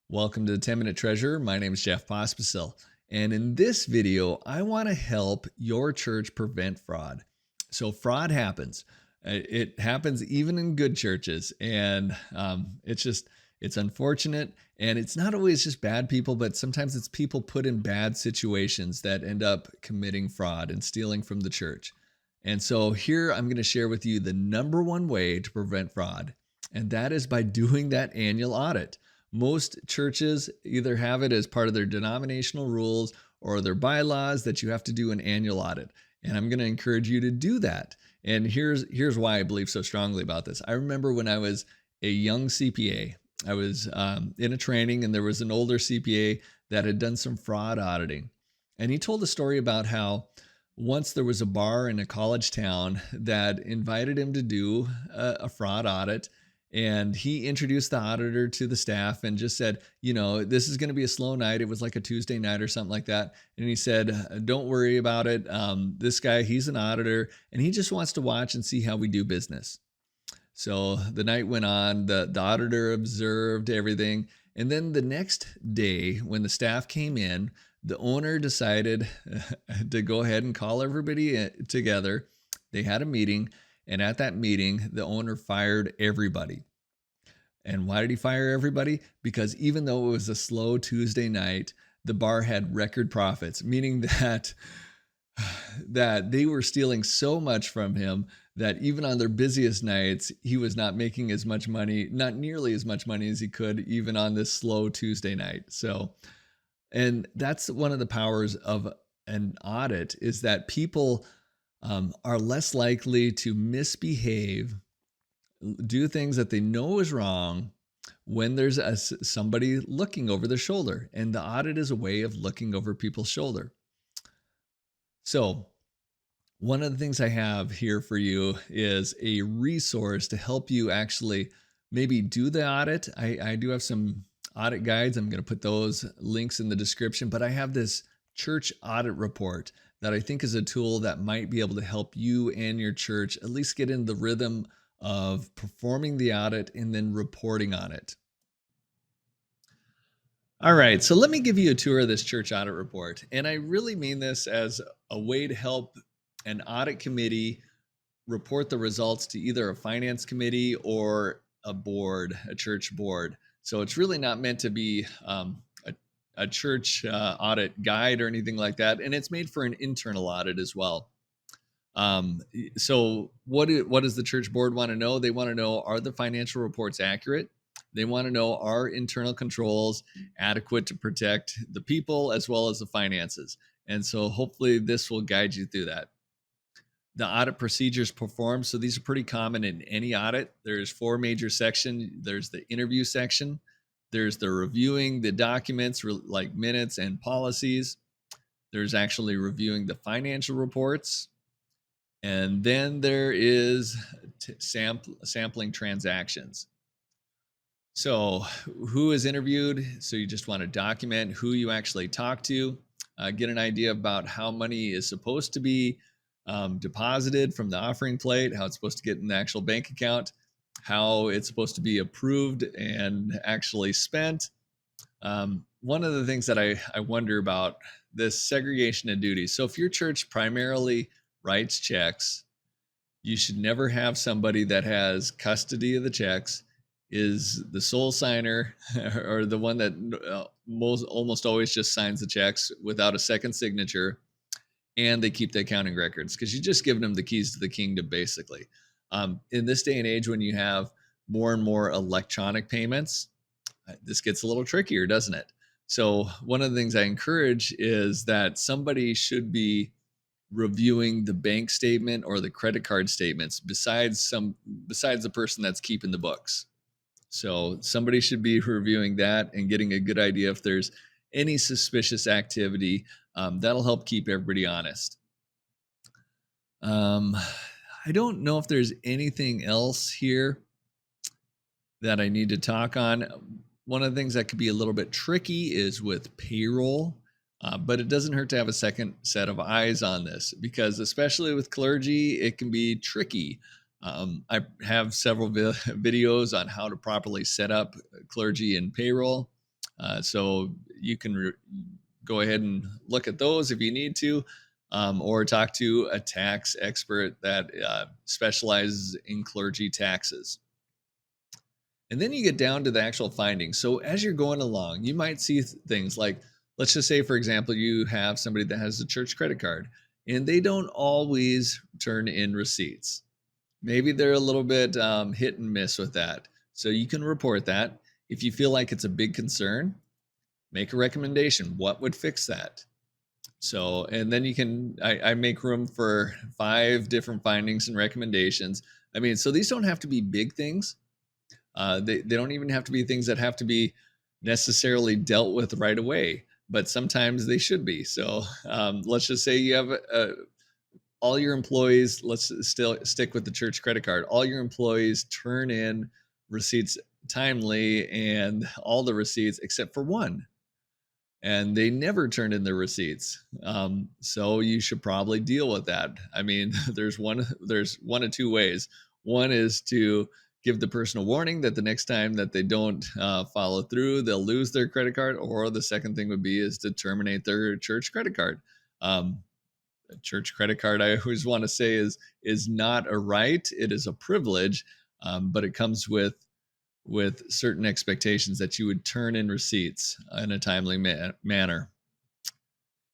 Welcome to the 10-Minute Treasurer. My name is Jeff Pospisil. And in this video, I want to help your church prevent fraud. So fraud happens. It happens even in good churches. And it's unfortunate. And it's not always just bad people, but sometimes it's people put in bad situations that end up committing fraud and stealing from the church. And so here I'm going to share with you the number one way to prevent fraud. And that is by doing that annual audit. Most churches either have it as part of their denominational rules or their bylaws that you have to do an annual audit. And I'm going to encourage you to do that. And here's why I believe so strongly about this. I remember when I was a young CPA, I was in a training and there was an older CPA that had done some fraud auditing. And he told a story about how once there was a bar in a college town that invited him to do a fraud audit. And he introduced the auditor to the staff and just said, this is going to be a slow night. It was like a Tuesday night or something like that. And he said, don't worry about it. This guy, he's an auditor and he just wants to watch and see how we do business. So the night went on, the auditor observed everything. And then the next day when the staff came in, the owner decided to go ahead and call everybody together. They had a meeting. And at that meeting, the owner fired everybody. And why did he fire everybody? Because even though it was a slow Tuesday night, the bar had record profits, meaning that they were stealing so much from him that even on their busiest nights, he was not making as much money, not nearly as much money as he could even on this slow Tuesday night. And that's one of the powers of an audit is that people are less likely to misbehave, do things that they know is wrong when there's somebody looking over their shoulder. And the audit is a way of looking over people's shoulder. So one of the things I have here for you is a resource to help you actually maybe do the audit. I do have some audit guides. I'm going to put those links in the description, but I have this church audit report that I think is a tool that might be able to help you and your church at least get in the rhythm of performing the audit and then reporting on it. All right, so let me give you a tour of this church audit report. And I really mean this as a way to help an audit committee report the results to either a finance committee or a board, a church board. So it's really not meant to be a church audit guide or anything like that. And it's made for an internal audit as well. So what does the church board want to know? They want to know, are the financial reports accurate? They want to know, are internal controls adequate to protect the people as well as the finances? And so hopefully this will guide you through that. The audit procedures performed. So these are pretty common in any audit. There's 4 major sections. There's the interview section. There's the reviewing the documents like minutes and policies. There's actually reviewing the financial reports. And then there is sampling transactions. So who is interviewed? So you just want to document who you actually talk to, get an idea about how money is supposed to be deposited from the offering plate, how it's supposed to get in the actual bank account, how it's supposed to be approved and actually spent. One of the things that I wonder about this segregation of duties. So if your church primarily writes checks, you should never have somebody that has custody of the checks, is the sole signer or the one that almost always just signs the checks without a second signature, and they keep the accounting records, because you're just giving them the keys to the kingdom, basically. In this day and age, when you have more and more electronic payments, this gets a little trickier, doesn't it? So one of the things I encourage is that somebody should be reviewing the bank statement or the credit card statements besides the person that's keeping the books. So somebody should be reviewing that and getting a good idea if there's any suspicious activity. That'll help keep everybody honest. I don't know if there's anything else here that I need to talk on. One of the things that could be a little bit tricky is with payroll, but it doesn't hurt to have a second set of eyes on this, because especially with clergy, it can be tricky. I have several videos on how to properly set up clergy and payroll. So you can go ahead and look at those if you need to, or talk to a tax expert that specializes in clergy taxes. And then you get down to the actual findings. So as you're going along, you might see things like, let's just say, for example, you have somebody that has a church credit card and they don't always turn in receipts. Maybe they're a little bit hit and miss with that. So you can report that. If you feel like it's a big concern, make a recommendation. What would fix that? So, and then you can, I make room for 5 different findings and recommendations. I mean, so these don't have to be big things. They don't even have to be things that have to be necessarily dealt with right away, but sometimes they should be. So let's just say you have all your employees, let's still stick with the church credit card. All your employees turn in receipts timely and all the receipts except for one. And they never turn in their receipts. So you should probably deal with that. I mean, there's one of 2 ways. One is to give the person a warning that the next time that they don't follow through, they'll lose their credit card. Or the second thing would be is to terminate their church credit card. A church credit card, I always want to say, is not a right; it is a privilege, but it comes with certain expectations that you would turn in receipts in a timely manner.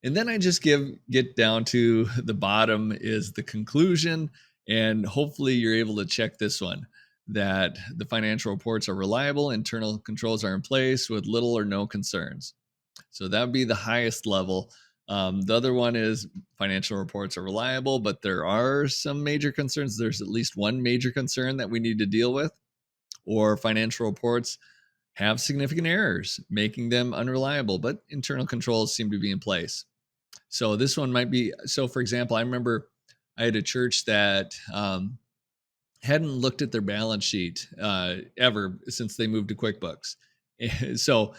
And then I just get down to the bottom is the conclusion, and hopefully you're able to check this one, that the financial reports are reliable, internal controls are in place with little or no concerns. So that would be the highest level. The other one is financial reports are reliable, but there are some major concerns. There's at least one major concern that we need to deal with, or financial reports have significant errors, making them unreliable, but internal controls seem to be in place. So this one might be, so for example, I remember I had a church that hadn't looked at their balance sheet ever since they moved to QuickBooks. So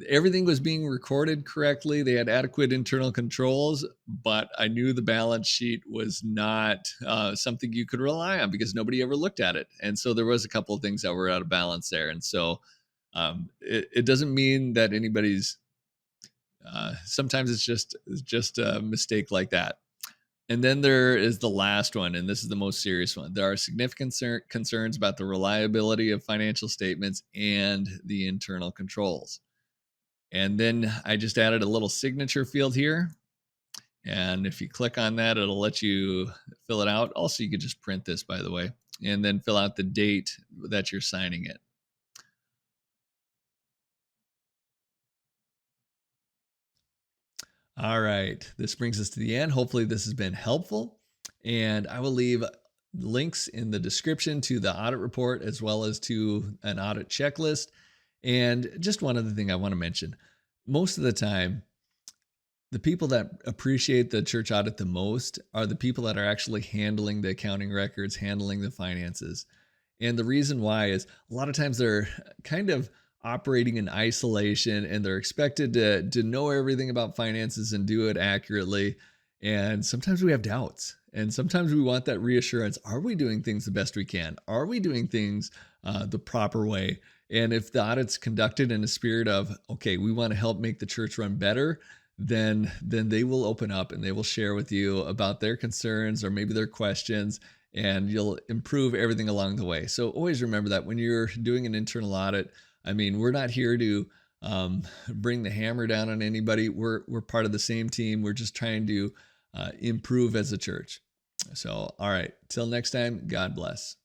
everything was being recorded correctly. They had adequate internal controls, but I knew the balance sheet was not something you could rely on because nobody ever looked at it. And so there was a couple of things that were out of balance there. And so it doesn't mean that anybody's, sometimes it's just a mistake like that. And then there is the last one, and this is the most serious one. There are significant concerns about the reliability of financial statements and the internal controls. And then I just added a little signature field here. And if you click on that, it'll let you fill it out. Also, you could just print this, by the way, and then fill out the date that you're signing it. All right, this brings us to the end. Hopefully this has been helpful, and I will leave links in the description to the audit report as well as to an audit checklist. And just one other thing I want to mention. Most of the time, the people that appreciate the church audit the most are the people that are actually handling the accounting records, handling the finances. And the reason why is a lot of times they're kind of operating in isolation and they're expected to know everything about finances and do it accurately. And sometimes we have doubts. And sometimes we want that reassurance. Are we doing things the best we can? Are we doing things the proper way? And if the audit's conducted in a spirit of, okay, we want to help make the church run better, then they will open up and they will share with you about their concerns or maybe their questions, and you'll improve everything along the way. So always remember that when you're doing an internal audit, I mean, we're not here to bring the hammer down on anybody. We're part of the same team. We're just trying to improve as a church. So, all right, till next time, God bless.